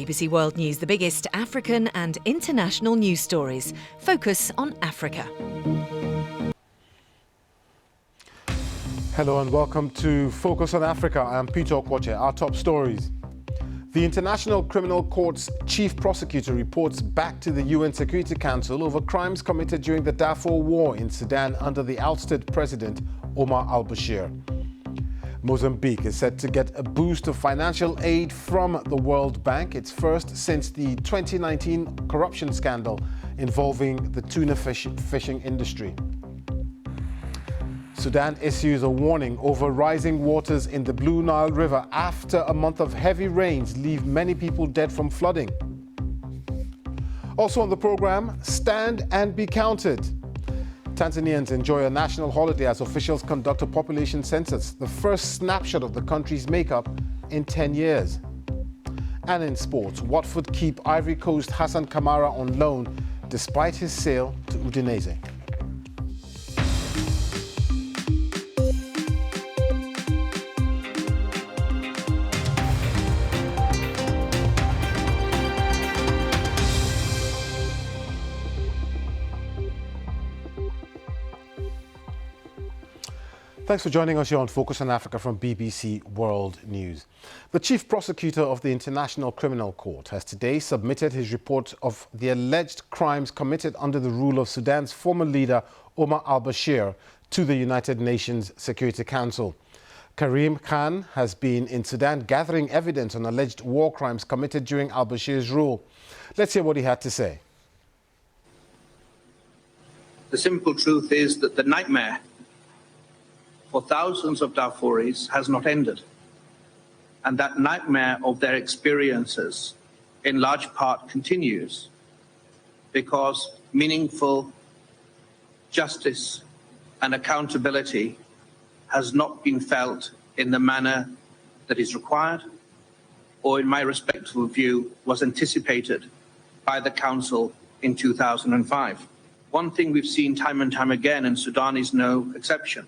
BBC World News, the biggest African and international news stories. Focus on Africa. Hello and welcome to Focus on Africa. I'm Peter Okwoche. Our top stories. The International Criminal Court's chief prosecutor reports back to the UN Security Council over crimes committed during the Darfur War in Sudan under the ousted president Omar al-Bashir. Mozambique is set to get a boost of financial aid from the World Bank. It's first since the 2019 corruption scandal involving the tuna fishing industry. Sudan issues a warning over rising waters in the Blue Nile River after a month of heavy rains leave many people dead from flooding. Also on the program, Stand and Be Counted. Tanzanians enjoy a national holiday as officials conduct a population census, the first snapshot of the country's makeup in 10 years. And in sports, Watford keep Ivory Coast Hassan Kamara on loan despite his sale to Udinese. Thanks for joining us here on Focus on Africa from BBC World News. The chief prosecutor of the International Criminal Court has today submitted his report of the alleged crimes committed under the rule of Sudan's former leader Omar al-Bashir to the United Nations Security Council. Karim Khan has been in Sudan gathering evidence on alleged war crimes committed during al-Bashir's rule. Let's hear what he had to say. The simple truth is that the nightmare for thousands of Darfuris has not ended. And that nightmare of their experiences in large part continues because meaningful justice and accountability has not been felt in the manner that is required or, in my respectful view, was anticipated by the Council in 2005. One thing we've seen time and time again, and Sudan is no exception.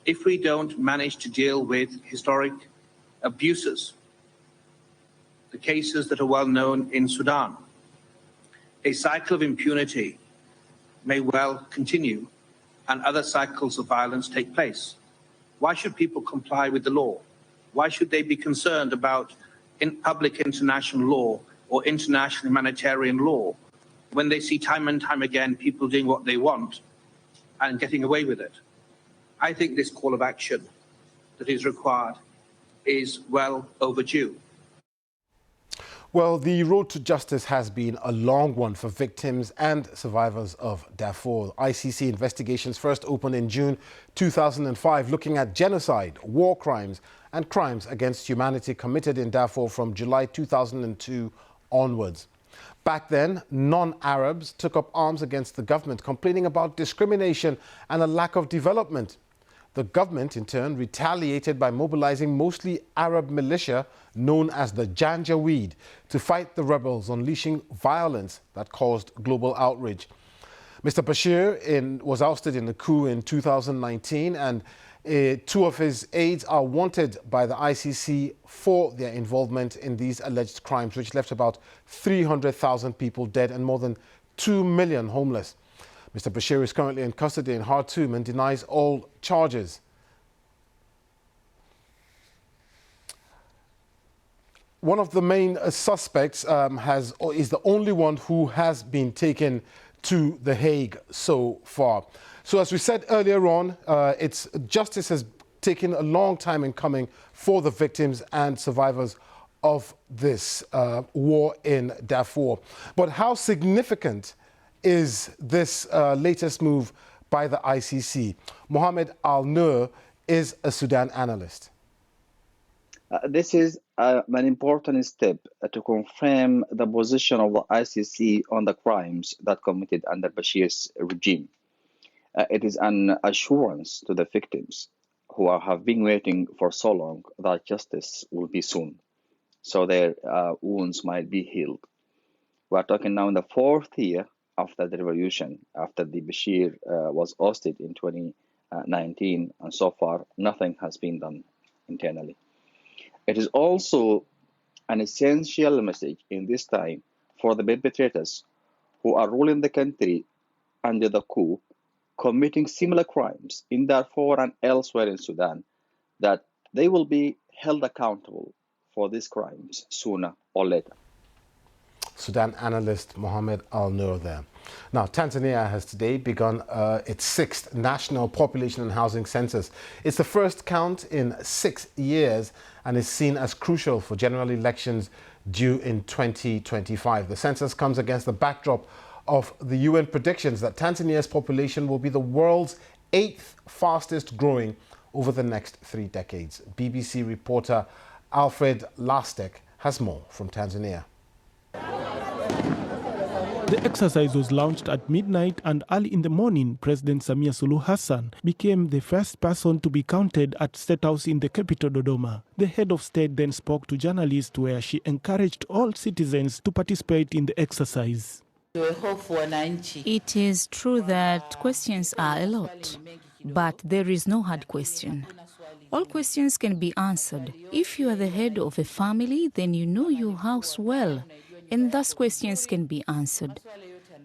If we don't manage to deal with historic abuses, the cases that are well known in Sudan, a cycle of impunity may well continue and other cycles of violence take place. Why should people comply with the law? Why should they be concerned about public international law or international humanitarian law when they see time and time again people doing what they want and getting away with it? I think this call of action that is required is well overdue. Well, the road to justice has been a long one for victims and survivors of Darfur. ICC investigations first opened in June 2005, looking at genocide, war crimes, and crimes against humanity committed in Darfur from July 2002 onwards. Back then, non-Arabs took up arms against the government, complaining about discrimination and a lack of development. The government, in turn, retaliated by mobilizing mostly Arab militia known as the Janjaweed to fight the rebels, unleashing violence that caused global outrage. Mr. Bashir was ousted in a coup in 2019, and two of his aides are wanted by the ICC for their involvement in these alleged crimes, which left about 300,000 people dead and more than 2 million homeless. Mr. Bashir is currently in custody in Khartoum and denies all charges. One of the main suspects is the only one who has been taken to The Hague so far. So as we said earlier on, justice has taken a long time in coming for the victims and survivors of this war in Darfur. But how significant is this latest move by the ICC? Mohammed Al-Nur is a Sudan analyst. This is an important step to confirm the position of the ICC on the crimes that committed under Bashir's regime. It is an assurance to the victims who have been waiting for so long that justice will be soon, so their wounds might be healed. We are talking now in the fourth year after the revolution, after the Bashir was ousted in 2019, and so far nothing has been done internally. It is also An essential message in this time for the perpetrators who are ruling the country under the coup, committing similar crimes in Darfur and elsewhere in Sudan, that they will be held accountable for these crimes sooner or later. Sudan analyst Mohammed Al-Nur there. Now, Tanzania has today begun its 6th National Population and Housing Census. It's the first count in 6 years and is seen as crucial for general elections due in 2025. The census comes against the backdrop of the UN predictions that Tanzania's population will be the world's 8th fastest growing over the next 3 decades. BBC reporter Alfred Lastek has more from Tanzania. The exercise was launched at midnight, and early in the morning, President Samia Suluhu Hassan became the first person to be counted at State House in the capital, Dodoma. The head of state then spoke to journalists where she encouraged all citizens to participate in the exercise. It is true that questions are a lot, but there is no hard question. All questions can be answered. If you are the head of a family, then you know your house well, and thus questions can be answered.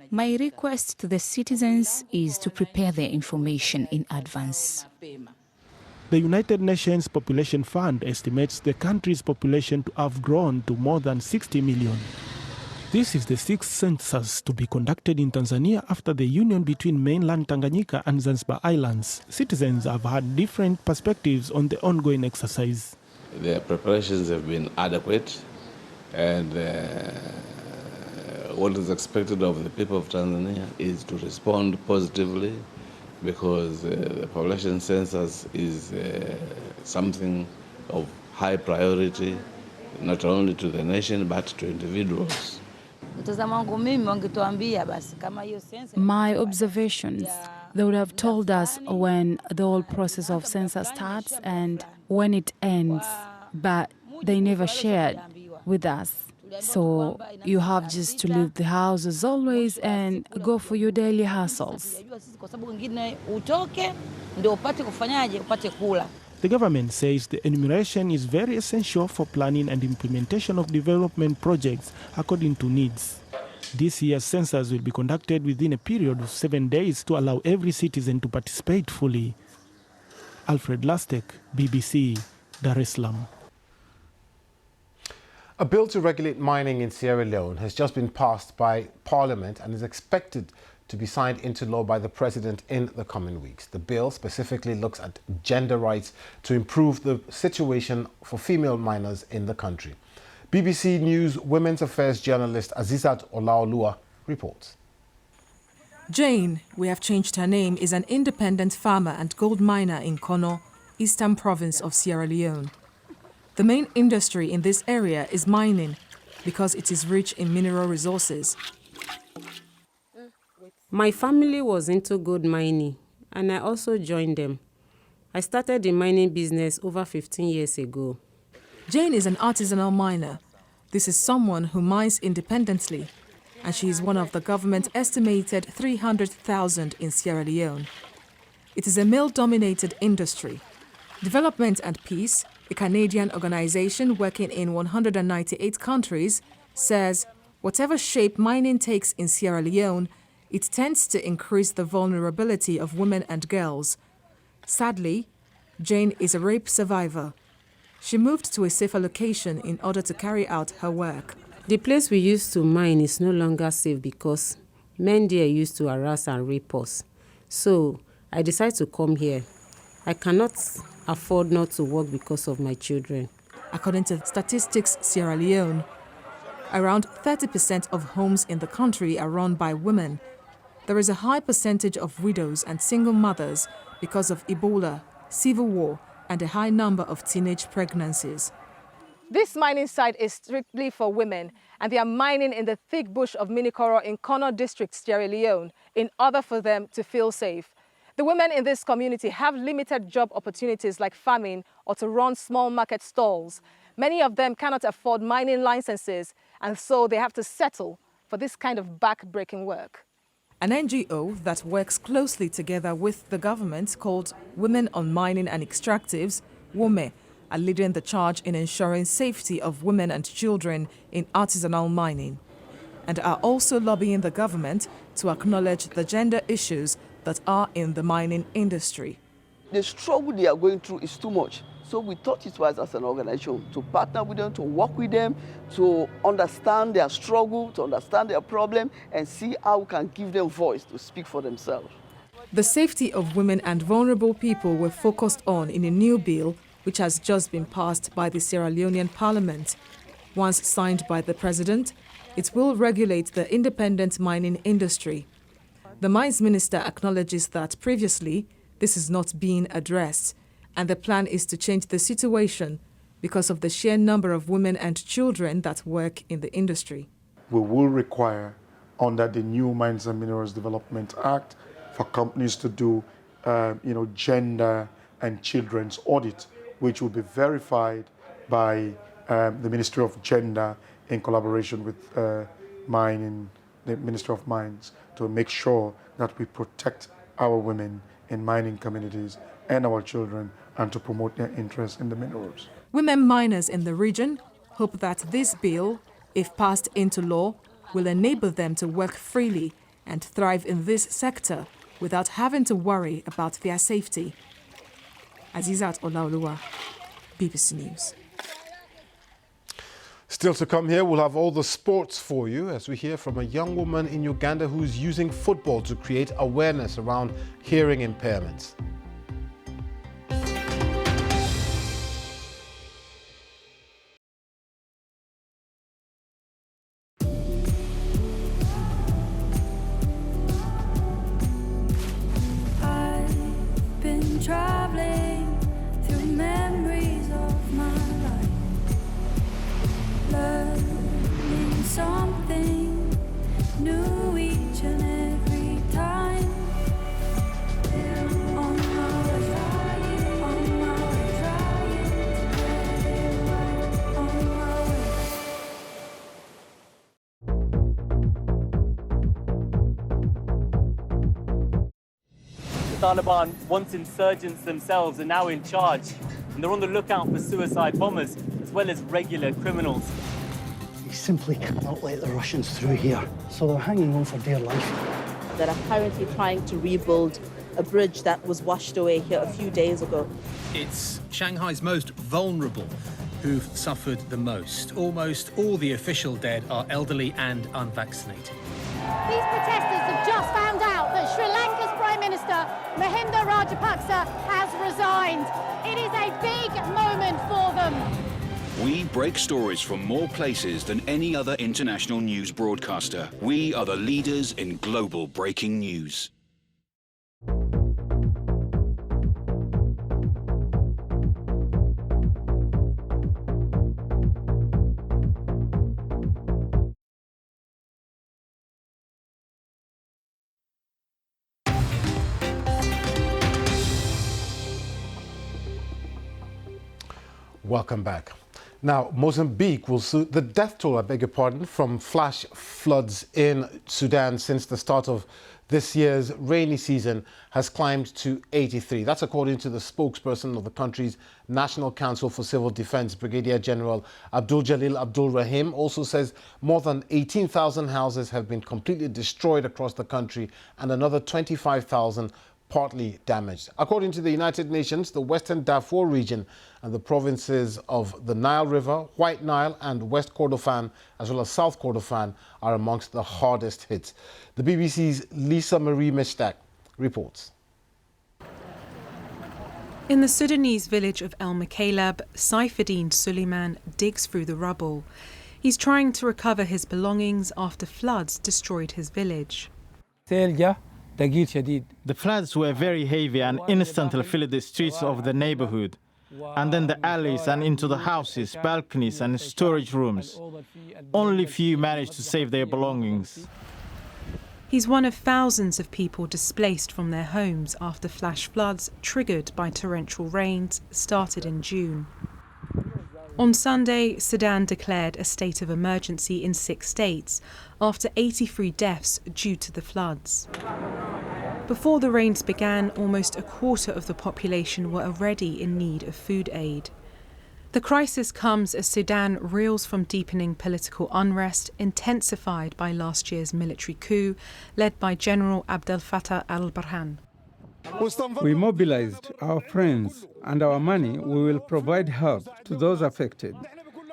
My request to the citizens is to prepare their information in advance. The United Nations Population Fund estimates the country's population to have grown to more than 60 million. This is the 6th census to be conducted in Tanzania after the union between mainland Tanganyika and Zanzibar Islands. Citizens have had different perspectives on the ongoing exercise. The preparations have been adequate, and what is expected of the people of Tanzania is to respond positively, because the population census is something of high priority, not only to the nation but to individuals. My observations, they would have told us when the whole process of census starts and when it ends, but they never shared with us. So you have just to leave the house as always and go for your daily hustles. The government says the enumeration is very essential for planning and implementation of development projects according to needs. This year's census will be conducted within a period of 7 days to allow every citizen to participate fully. Alfred Lastek, BBC, Dar es Salaam. A bill to regulate mining in Sierra Leone has just been passed by Parliament and is expected to be signed into law by the President in the coming weeks. The bill specifically looks at gender rights to improve the situation for female miners in the country. BBC News Women's Affairs journalist Azizat Olaoluwa reports. Jane, we have changed her name, is an independent farmer and gold miner in Kono, Eastern Province of Sierra Leone. The main industry in this area is mining because it is rich in mineral resources. My family was into gold mining, and I also joined them. I started the mining business over 15 years ago. Jane is an artisanal miner. This is someone who mines independently, and she is one of the government's estimated 300,000 in Sierra Leone. It is a male-dominated industry. Development and Peace, a Canadian organization working in 198 countries, says whatever shape mining takes in Sierra Leone, it tends to increase the vulnerability of women and girls. Sadly, Jane is a rape survivor. She moved to a safer location in order to carry out her work. The place we used to mine is no longer safe because men there used to harass and rape us. So I decided to come here. I cannot afford not to work because of my children. According to Statistics Sierra Leone, around 30% of homes in the country are run by women. There is a high percentage of widows and single mothers because of Ebola, civil war, and a high number of teenage pregnancies. This mining site is strictly for women, and they are mining in the thick bush of Minikoro in Kono District, Sierra Leone, in order for them to feel safe. The women in this community have limited job opportunities like farming or to run small market stalls. Many of them cannot afford mining licenses, and so they have to settle for this kind of back-breaking work. An NGO that works closely together with the government called Women on Mining and Extractives, WOME, are leading the charge in ensuring safety of women and children in artisanal mining, and are also lobbying the government to acknowledge the gender issues that are in the mining industry. The struggle they are going through is too much. So we thought it was as an organization to partner with them, to work with them, to understand their struggle, to understand their problem, and see how we can give them voice to speak for themselves. The safety of women and vulnerable people were focused on in a new bill which has just been passed by the Sierra Leonean Parliament. Once signed by the President, it will regulate the independent mining industry. The Mines Minister acknowledges that previously this is not being addressed, and the plan is to change the situation because of the sheer number of women and children that work in the industry. We will require, under the new Mines and Minerals Development Act, for companies to do gender and children's audit, which will be verified by the Ministry of Gender in collaboration with the Ministry of Mines, to make sure that we protect our women in mining communities and our children, and to promote their interest in the minerals. Women miners in the region hope that this bill, if passed into law, will enable them to work freely and thrive in this sector without having to worry about their safety. Azizat Olaoluwa, BBC News. Still to come here, we'll have all the sports for you as we hear from a young woman in Uganda who's using football to create awareness around hearing impairments. I've been traveling through memories of my life, learning something new each and every time. On my way, on my way, on my way. The Taliban, once insurgents themselves, are now in charge, and they're on the lookout for suicide bombers as well as regular criminals. We simply cannot let the Russians through here, so they're hanging on for dear life. That are currently trying to rebuild a bridge that was washed away here a few days ago. It's Shanghai's most vulnerable who've suffered the most. Almost all the official dead are elderly and unvaccinated. These protesters have just found out that Sri Lanka's Prime Minister, Mahinda Rajapaksa, has resigned. It is a big moment for them. We break stories from more places than any other international news broadcaster. We are the leaders in global breaking news. Welcome back. Now, Mozambique will see the death toll, from flash floods in Sudan since the start of this year's rainy season has climbed to 83. That's according to the spokesperson of the country's National Council for Civil Defense, Brigadier General Abdul Jalil Abdul Rahim, also says more than 18,000 houses have been completely destroyed across the country and another 25,000 partly damaged. According to the United Nations, the Western Darfur region and the provinces of the Nile River, White Nile and West Kordofan, as well as South Kordofan, are amongst the hardest hit. The BBC's Lisa Marie Mestak reports. In the Sudanese village of El Makalab, Saifuddin Suleiman digs through the rubble. He's trying to recover his belongings after floods destroyed his village. The floods were very heavy and instantly filled the streets of the neighborhood, and then the alleys and into the houses, balconies and storage rooms. Only few managed to save their belongings. He's one of thousands of people displaced from their homes after flash floods triggered by torrential rains started in June. On Sunday, Sudan declared a state of emergency in 6 states after 83 deaths due to the floods. Before the rains began, almost a quarter of the population were already in need of food aid. The crisis comes as Sudan reels from deepening political unrest intensified by last year's military coup led by General Abdel Fattah al-Burhan. We mobilized our friends and our money. We will provide help to those affected.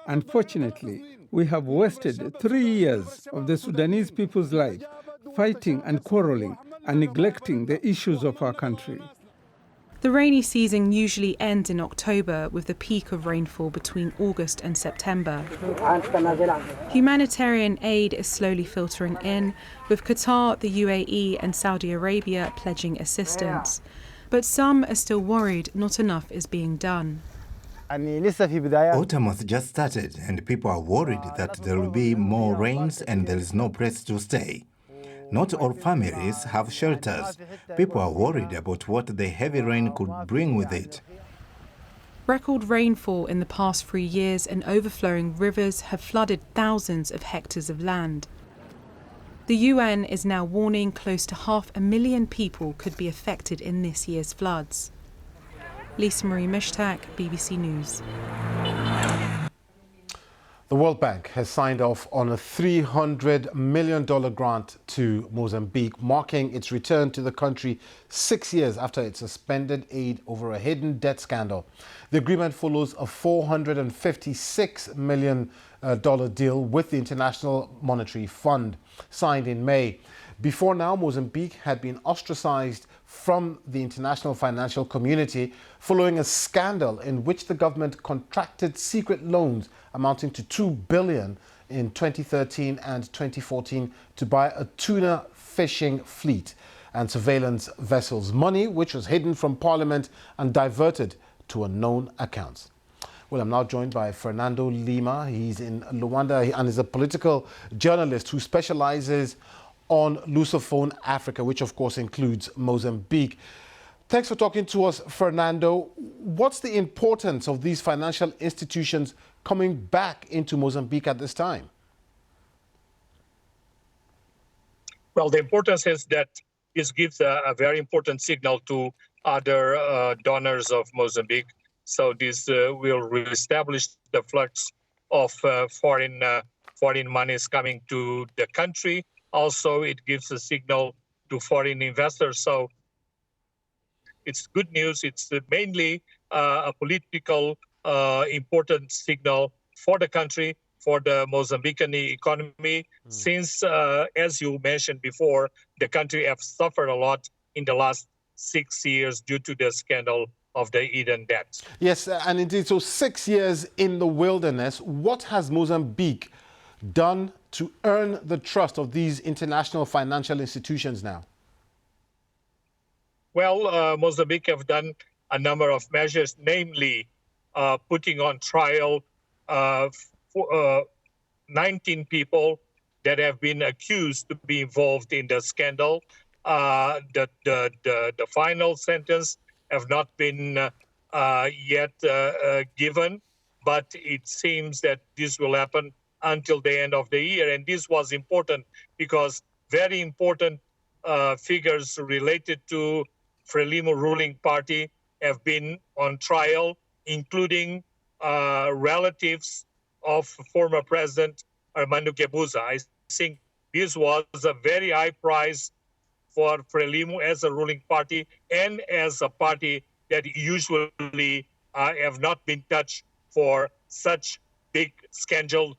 Unfortunately, we have wasted 3 years of the Sudanese people's life fighting and quarreling and neglecting the issues of our country. The rainy season usually ends in October, with the peak of rainfall between August and September. Humanitarian aid is slowly filtering in, with Qatar, the UAE and Saudi Arabia pledging assistance. But some are still worried not enough is being done. Autumn has just started and people are worried that there will be more rains and there is no place to stay. Not all families have shelters. People are worried about what the heavy rain could bring with it. Record rainfall in the past 3 years and overflowing rivers have flooded thousands of hectares of land. The UN is now warning close to 500,000 people could be affected in this year's floods. Lisa Marie Mishtak, BBC News. The World Bank has signed off on a $300 million grant to Mozambique, marking its return to the country 6 years after it suspended aid over a hidden debt scandal. The agreement follows a $456 million deal with the International Monetary Fund, signed in May. Before now, Mozambique had been ostracized from the international financial community following a scandal in which the government contracted secret loans amounting to $2 billion in 2013 and 2014 to buy a tuna fishing fleet and surveillance vessels, money which was hidden from Parliament and diverted to unknown accounts. Well, I'm now joined by Fernando Lima. He's in Luanda and is a political journalist who specializes on Lusophone Africa, which of course includes Mozambique. Thanks for talking to us, Fernando. What's the importance of these financial institutions coming back into Mozambique at this time? Well, the importance is that this gives a very important signal to other donors of Mozambique. So this will reestablish the flux of foreign monies coming to the country. Also, it gives a signal to foreign investors. So it's good news. It's mainly a political important signal for the country, for the Mozambican economy, since, as you mentioned before, the country has suffered a lot in the last 6 years due to the scandal of the hidden debt. Yes, and indeed, so 6 years in the wilderness. What has Mozambique done to earn the trust of these international financial institutions now? Well, Mozambique have done a number of measures, namely putting on trial 19 people that have been accused to be involved in the scandal. The final sentence have not been yet given, but it seems that this will happen until the end of the year. And this was important because very important figures related to Frelimo ruling party have been on trial, including relatives of former President Armando Guebuza. I think this was a very high price for Frelimo as a ruling party and as a party that usually have not been touched for such big scandals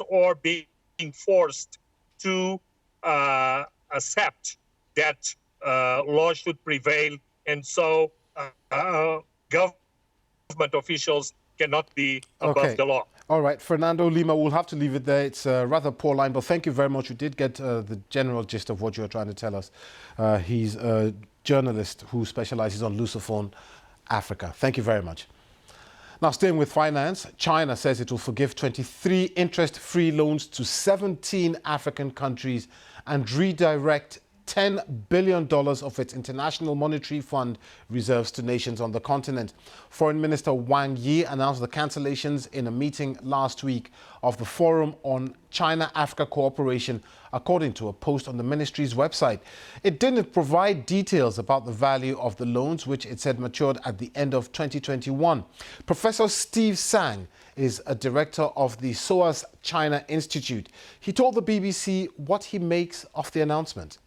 or being forced to accept that law should prevail. And so government officials cannot be above the law. All right, Fernando Lima, we'll have to leave it there. It's a rather poor line, but thank you very much. You did get the general gist of what you were trying to tell us. He's a journalist who specializes on Lusophone Africa. Thank you very much. Now, staying with finance, China says it will forgive 23 interest-free loans to 17 African countries and redirect $10 billion of its International Monetary Fund reserves to nations on the continent. Foreign Minister Wang Yi announced the cancellations in a meeting last week of the Forum on China-Africa Cooperation, according to a post on the ministry's website. It didn't provide details about the value of the loans, which it said matured at the end of 2021. Professor Steve Tsang is a director of the SOAS China Institute. He told the BBC what he makes of the announcement.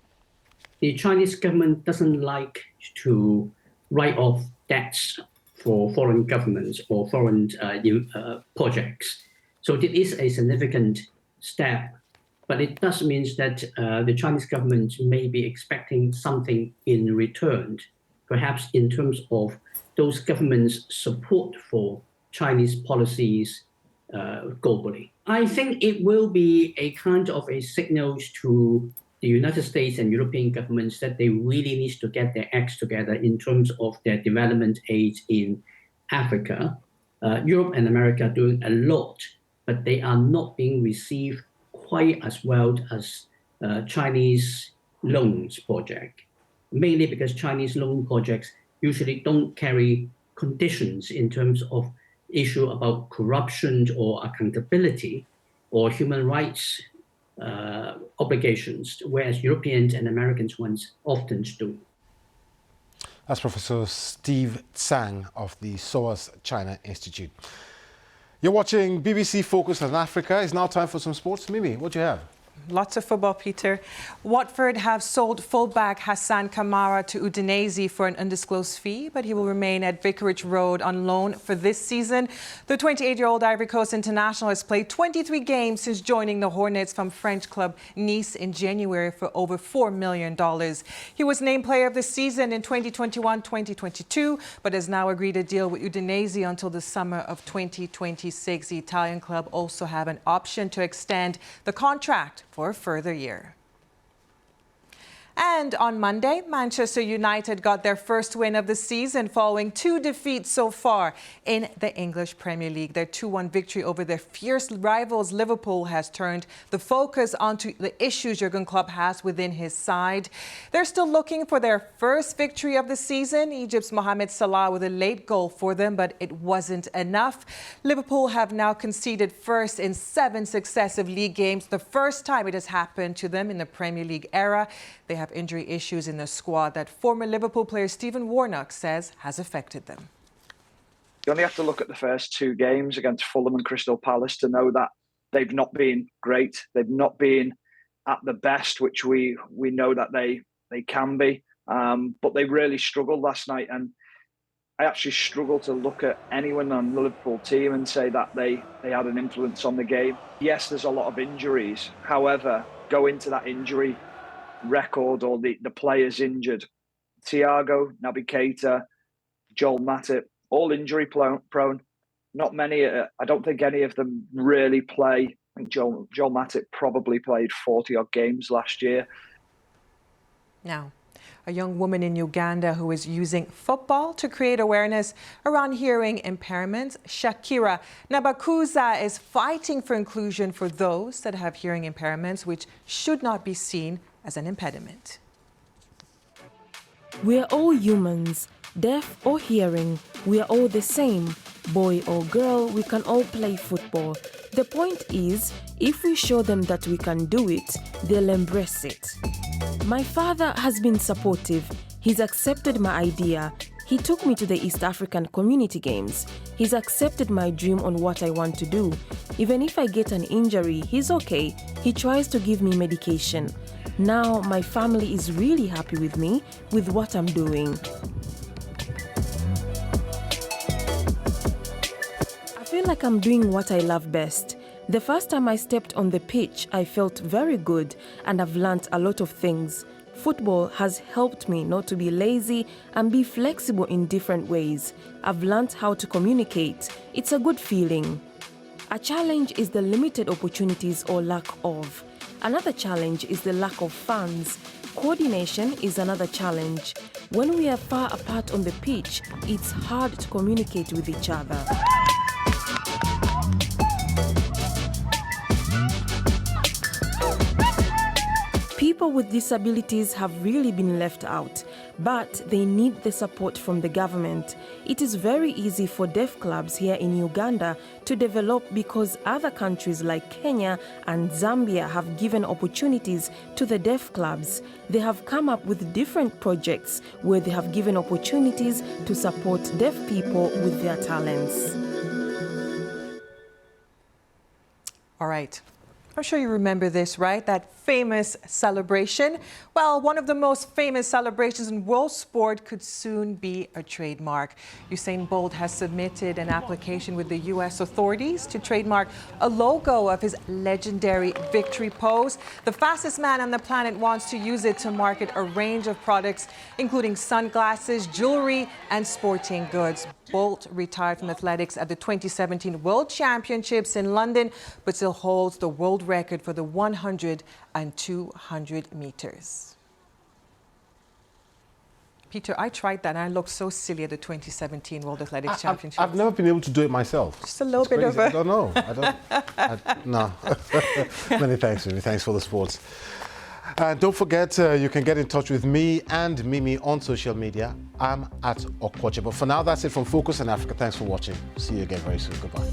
The Chinese government doesn't like to write off debts for foreign governments or foreign projects. So it is a significant step, but it does mean that the Chinese government may be expecting something in return, perhaps in terms of those governments' support for Chinese policies globally. I think it will be a kind of a signal to the United States and European governments that they really need to get their acts together in terms of their development aid in Africa. Europe and America are doing a lot, but they are not being received quite as well as Chinese loans project, mainly because Chinese loan projects usually don't carry conditions in terms of issue about corruption or accountability or human rights obligations, whereas Europeans and Americans ones often do. That's Professor Steve Tsang of the SOAS China Institute. You're watching BBC Focus on Africa. It's now time for some sports. Mimi, what do you have? Lots of football, Peter. Watford have sold fullback Hassan Kamara to Udinese for an undisclosed fee, but he will remain at Vicarage Road on loan for this season. The 28-year-old Ivory Coast international has played 23 games since joining the Hornets from French club Nice in January for over $4 million. He was named player of the season in 2021-2022, but has now agreed a deal with Udinese until the summer of 2026. The Italian club also have an option to extend the contract for a further year. And on Monday, Manchester United got their first win of the season following 2 defeats so far in the English Premier League. Their 2-1 victory over their fierce rivals Liverpool has turned the focus onto the issues Jurgen Klopp has within his side. They're still looking for their first victory of the season. Egypt's Mohamed Salah with a late goal for them, but it wasn't enough. Liverpool have now conceded first in 7 successive league games, the first time it has happened to them in the Premier League era. They have injury issues in the squad that former Liverpool player Stephen Warnock says has affected them. You only have to look at the first 2 games against Fulham and Crystal Palace to know that they've not been great. They've not been at the best, which we know that they can be. But they really struggled last night. And I actually struggle to look at anyone on the Liverpool team and say that they had an influence on the game. Yes, there's a lot of injuries. However, go into that injury record or the players injured. Thiago, Naby Keita, Joel Matip, all injury prone. Not many, I don't think any of them really play. I think Joel Matip probably played 40-odd games last year. Now, a young woman in Uganda who is using football to create awareness around hearing impairments. Shakira Nabakuza is fighting for inclusion for those that have hearing impairments, which should not be seen as an impediment. We're all humans, deaf or hearing, we are all the same. Boy or girl, we can all play football. The point is, if we show them that we can do it, they'll embrace it. My father has been supportive. He's accepted my idea. He took me to the East African Community Games. He's accepted my dream on what I want to do. Even if I get an injury, he's okay. He tries to give me medication. Now my family is really happy with me, with what I'm doing. I feel like I'm doing what I love best. The first time I stepped on the pitch, I felt very good and I've learnt a lot of things. Football has helped me not to be lazy and be flexible in different ways. I've learnt how to communicate. It's a good feeling. A challenge is the limited opportunities or lack of. Another challenge is the lack of funds. Coordination is another challenge. When we are far apart on the pitch, it's hard to communicate with each other. People People with disabilities have really been left out, but they need the support from the government. It is very easy for deaf clubs here in Uganda to develop because other countries like Kenya and Zambia have given opportunities to the deaf clubs. They have come up with different projects where they have given opportunities to support deaf people with their talents. All right. I'm sure you remember this, right? That famous celebration. Well, one of the most famous celebrations in world sport could soon be a trademark. Usain Bolt has submitted an application with the U.S. authorities to trademark a logo of his legendary victory pose. The fastest man on the planet wants to use it to market a range of products, including sunglasses, jewelry, and sporting goods. Bolt retired from athletics at the 2017 World Championships in London, but still holds the world record for the 100 and 200 meters. Peter, I tried that and I looked so silly at the 2017 World Athletics Championships. I've never been able to do it myself. Just a little bit of a... I don't know. No. Many thanks, Mimi. Thanks for the sports. And don't forget, you can get in touch with me and Mimi on social media. I'm at Okwoche. But for now, that's it from Focus on Africa. Thanks for watching. See you again very soon. Goodbye.